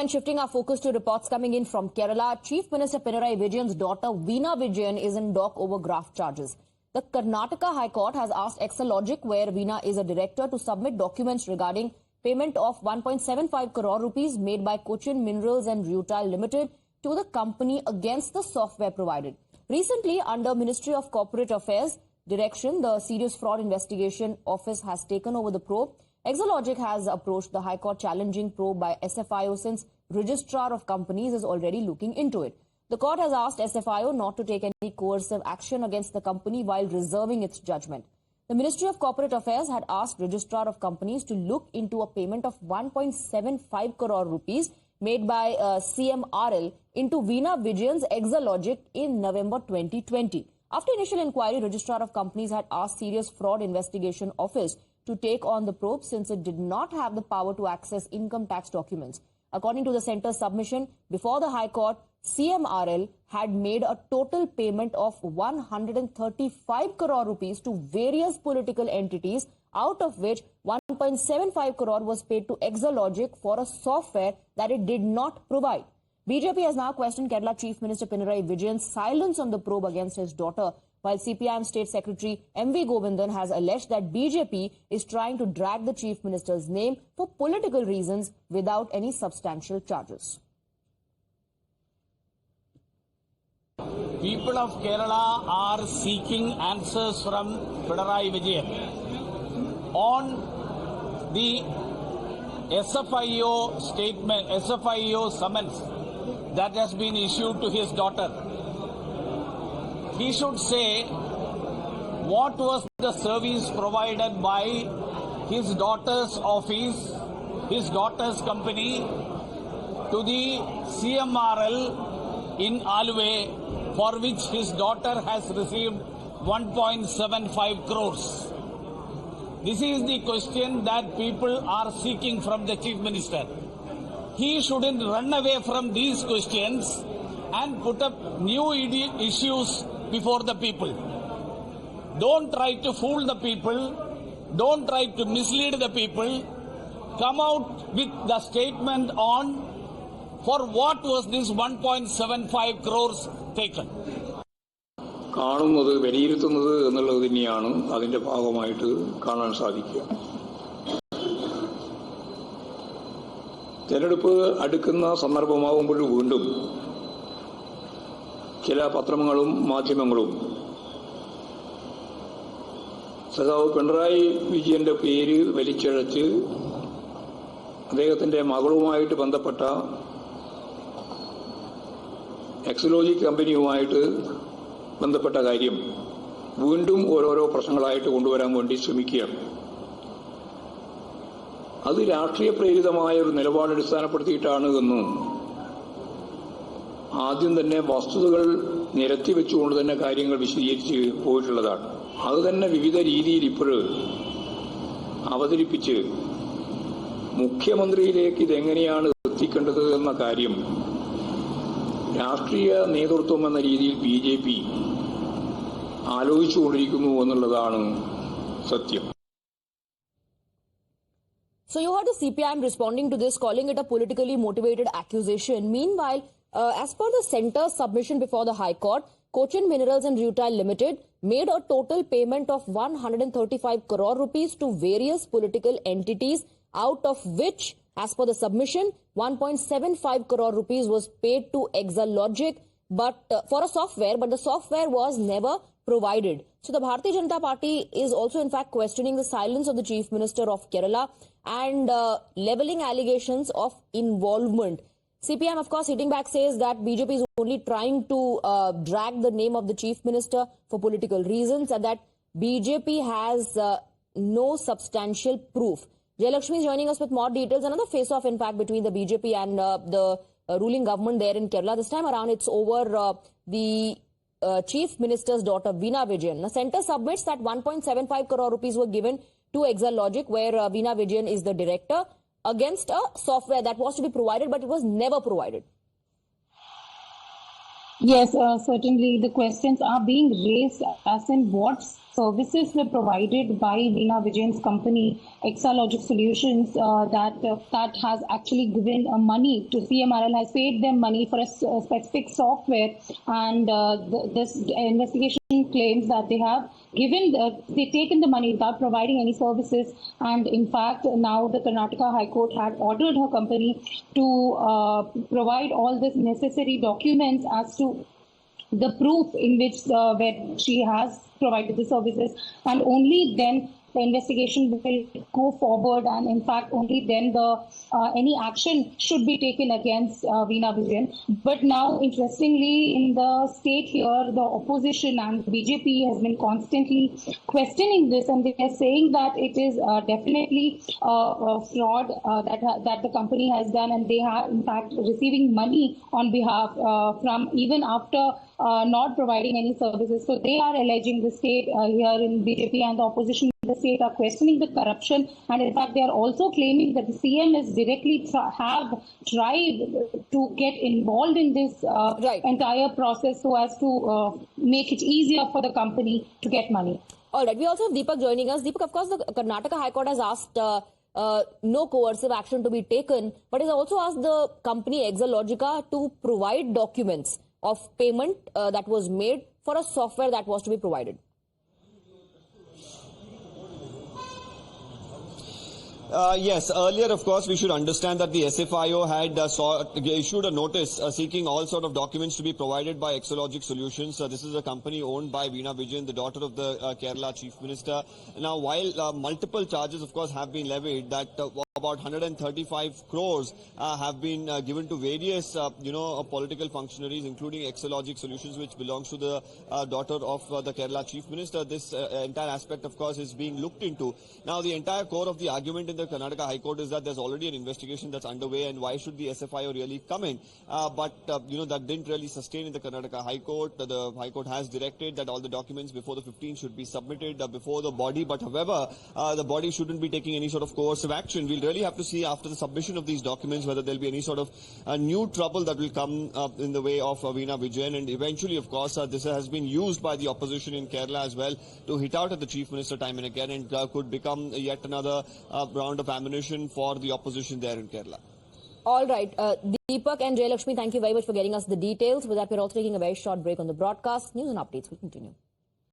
and shifting our focus to reports coming in from Kerala, Chief Minister Pinarayi Vijayan's daughter Veena Vijayan is in dock over graft charges. The Karnataka High Court has asked Exalogic, where Veena is a director, to submit documents regarding payment of 1.75 crore rupees made by Cochin Minerals and Rutile Limited to the company against the software provided. Recently, under Ministry of Corporate Affairs direction, the Serious Fraud Investigation Office has taken over the probe. Exalogic has approached the High Court challenging probe by SFIO since Registrar of Companies is already looking into it. The court has asked SFIO not to take any coercive action against the company while reserving its judgment. The Ministry of Corporate Affairs had asked Registrar of Companies to look into a payment of 1.75 crore rupees made by CMRL into Veena Vijayan's Exalogic in November 2020. After initial inquiry, Registrar of Companies had asked Serious Fraud Investigation Office to take on the probe since it did not have the power to access income tax documents. According to the centre's submission before the High Court, CMRL had made a total payment of 135 crore rupees to various political entities, out of which 1.75 crore was paid to Exalogic for a software that it did not provide. BJP has now questioned Kerala Chief Minister Pinarayi Vijayan's silence on the probe against his daughter, while CPIM State Secretary M.V. Govindan has alleged that BJP is trying to drag the Chief Minister's name for political reasons without any substantial charges. People of Kerala are seeking answers from Pinarayi Vijayan on the SFIO statement, SFIO summons that has been issued to his daughter. He should say what was the service provided by his daughter's office, his daughter's company to the CMRL in Alway, for which his daughter has received 1.75 crores. This is the question that people are seeking from the Chief Minister. He shouldn't run away from these questions and put up new issues before the people. Don't try to fool the people. Don't try to mislead the people. Come out with the statement on for what was this 1.75 crores taken. കാണുന്നത് വിലയിരുത്തുന്നത് എന്നുള്ളത് തന്നെയാണ് അതിന്റെ ഭാഗമായിട്ട് കാണാൻ സാധിക്കുക. തെരഞ്ഞെടുപ്പ് അടുക്കുന്ന സന്ദർഭമാകുമ്പോൾ വീണ്ടും ചില പത്രങ്ങളും മാധ്യമങ്ങളും സഖാവ് പിണറായി വിജയന്റെ പേര് വലിച്ചിഴച്ച് അദ്ദേഹത്തിന്റെ മകളുമായിട്ട് ബന്ധപ്പെട്ട എക്സലോജിക് കമ്പനിയുമായിട്ട് ബന്ധപ്പെട്ട കാര്യം വീണ്ടും ഓരോരോ പ്രശ്നങ്ങളായിട്ട് കൊണ്ടുവരാൻ വേണ്ടി ശ്രമിക്കുകയാണ്. അത് രാഷ്ട്രീയ പ്രേരിതമായ ഒരു നിലപാട് അടിസ്ഥാനപ്പെടുത്തിയിട്ടാണ് എന്ന് ആദ്യം തന്നെ വസ്തുതകൾ നിരത്തി വെച്ചുകൊണ്ട് തന്നെ കാര്യങ്ങൾ വിശദീകരിച്ച് പോയിട്ടുള്ളതാണ്. അത് തന്നെ വിവിധ രീതിയിൽ ഇപ്പോഴും അവതരിപ്പിച്ച് മുഖ്യമന്ത്രിയിലേക്ക് ഇതെങ്ങനെയാണ് എത്തിക്കേണ്ടത് എന്ന കാര്യം രാഷ്ട്രീയ നേതൃത്വം എന്ന രീതിയിൽ BJP ആലോചിച്ചുകൊണ്ടിരിക്കുന്നു എന്നുള്ളതാണ് സത്യം. So you heard the CPIM responding to this, calling it a politically motivated accusation. Meanwhile, as per the centre's submission before the High Court, Cochin Minerals and Rutile Limited made a total payment of 135 crore rupees to various political entities, out of which, as per the submission, 1.75 crore rupees was paid to Exalogic but for a software, but the software was never provided. So the Bharatiya Janata Party is also in fact questioning the silence of the Chief Minister of Kerala and levelling allegations of involvement. CPIM, of course, hitting back, says that BJP is only trying to drag the name of the Chief Minister for political reasons and that BJP has no substantial proof. Jayalakshmi is joining us with more details. Another face-off, in fact, between the BJP and the ruling government there in Kerala. This time around, it's over the Chief Minister's daughter, Veena Vijayan. The centre submits that 1.75 crore rupees were given to Exalogic, where Veena Vijayan is the director, against a software that was to be provided, but it was never provided. Yes, certainly the questions are being raised as in what services were provided by Veena Vijayan's company, Exalogic Solutions, that has actually given money to CMRL, has paid them money for a specific software, and this investigation claims that they have they've taken the money without providing any services, and in fact now the Karnataka High Court had ordered her company to provide all this necessary documents as to the proof in which where she has provided the services, and only then the investigation will go forward, and in fact only then the any action should be taken against Veena Vijayan. But now, interestingly, in the state here, the opposition and BJP has been constantly questioning this, and they are saying that it is definitely a fraud that the company has done, and they are in fact receiving money on behalf from even after not providing any services. So they are alleging the state here in BJP, and the opposition in the state are questioning the corruption, and in fact they are also claiming that the CM is directly have tried to get involved in this entire process so as to make it easier for the company to get money. All right, we also have Deepak joining us. Deepak, of course, the Karnataka High Court has asked no coercive action to be taken, but has also asked the company Exalogica to provide documents of payment that was made for a software that was to be provided. Yes, earlier, of course, we should understand that the SFIO had issued a notice seeking all sort of documents to be provided by Exalogic Solutions. This is a company owned by Veena Vijayan, the daughter of the Kerala Chief Minister. Now, while multiple charges, of course, have been levied, that about 135 crores have been given to various, political functionaries, including Exalogic Solutions, which belongs to the daughter of the Kerala Chief Minister. This entire aspect, of course, is being looked into. Now, the entire core of the argument in the Karnataka High Court is that there's already an investigation that's underway, and why should the SFIO really come in? But that didn't really sustain in the Karnataka High Court. The High Court has directed that all the documents before the 15th should be submitted before the body. But however, the body shouldn't be taking any sort of coercive action. We'll really have to see after the submission of these documents whether there'll be any sort of new trouble that will come in the way of Veena Vijayan. And eventually, of course, this has been used by the opposition in Kerala as well to hit out at the Chief Minister time and again, and could become yet another round of ammunition for the opposition there in Kerala. All right. Deepak and Jayalakshmi, thank you very much for getting us the details. With that, we're also taking a very short break on the broadcast. News and updates will continue.